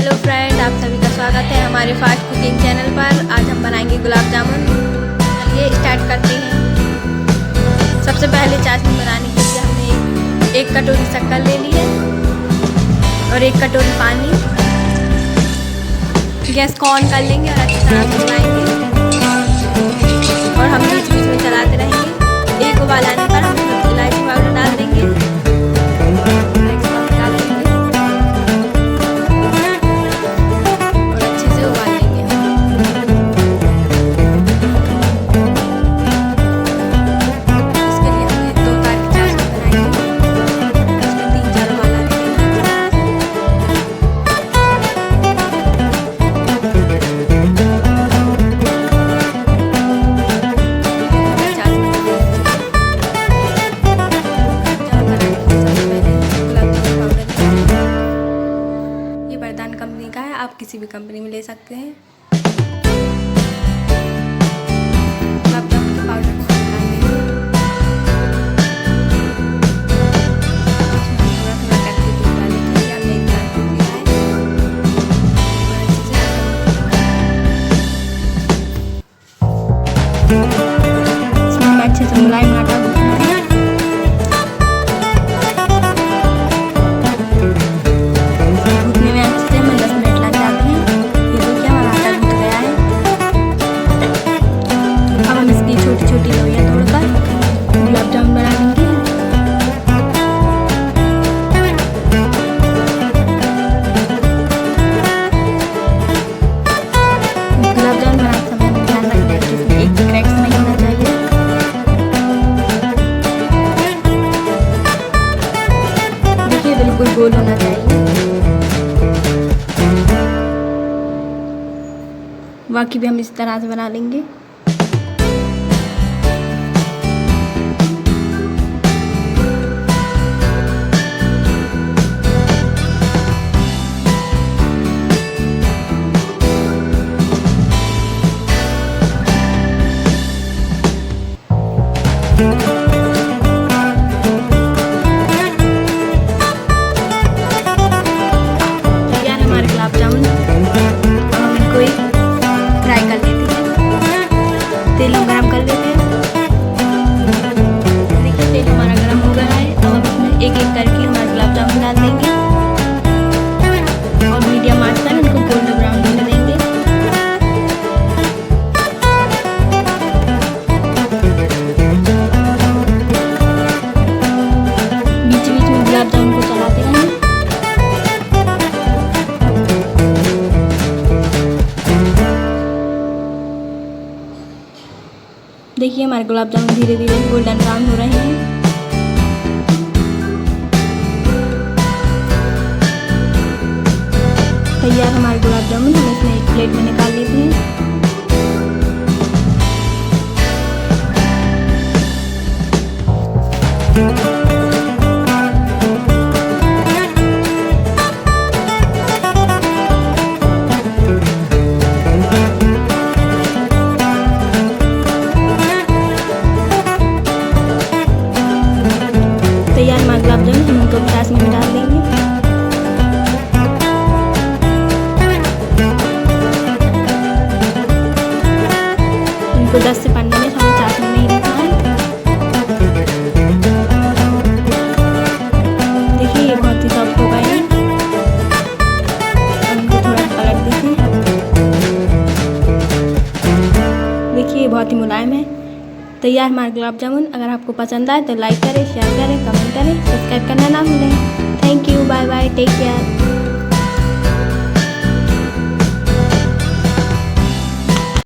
Hello friend, आप सभी का स्वागत है हमारे फास्ट कुकिंग चैनल पर। आज हम बनाएंगे गुलाब जामुन। चलिए स्टार्ट करते हैं। सबसे पहले चाशनी बनाने के लिए हमने एक कटोरी शक्कर ले ली है और 1 कटोरी पानी। गैस को ऑन कर लेंगे और अच्छी तरह से चलाएंगे और हम बीच बीच में चलाते रहेंगे। एक उबाल आने पर हम इलायची पाउडर डाल देंगे। कंपनी का है, आप किसी भी कंपनी में ले सकते हैं। गulabjamun के पाउडर को डालेंगे। थोड़ा थोड़ा करके दूध डालेंगे। हमने एक गिलास दूध लिया है। इसमें हमें अच्छे से मुलायम आटा गूंथना है। छोटी लोइयां तोड़कर गुलाब जामुन बना लेंगे। गुलाब जामुन बनाते समय ध्यान रखना है कि इसमें एक क्रैक्स नहीं होना चाहिए। देखिए बिल्कुल गोल होना चाहिए। बाकी भी हम इस तरह से बना लेंगे। तैयार हमारे गुलाब जामुन। अब हम इनको फ्राई कर लेते हैं। तेल हम गरम कर लेते हैं। देखिए तेल हमारा गरम हो गया है। अब हम इसमें एक एक करके हमारे गुलाब जामुन डाल देंगे और मीडियम आंच पर इनको गोल्डन ब्राउन होने देंगे। देखिए हमारे गुलाब जामुन धीरे धीरे गोल्डन ब्राउन हो रहे हैं। तैयार हमारे गुलाब जामुन। हम इसमें एक प्लेट में निकाल लेते हैं। तैयार हमारे गुलाब जामुन हम इनको चाशनी में डाल देंगे। इनको 10 से 15 मिनट हमें चाशनी में ही रखना है। देखिए ये बहुत ही सॉफ्ट हो गए हैं। अब इनको थोड़ा पलट दीजिए। देखिए ये बहुत ही मुलायम है। तैयार हमारे गुलाब जामुन। अगर आपको पसंद आए तो लाइक करें, शेयर करें, कमेंट करें, सब्सक्राइब करना ना भूलें। Thank you, bye bye, take care.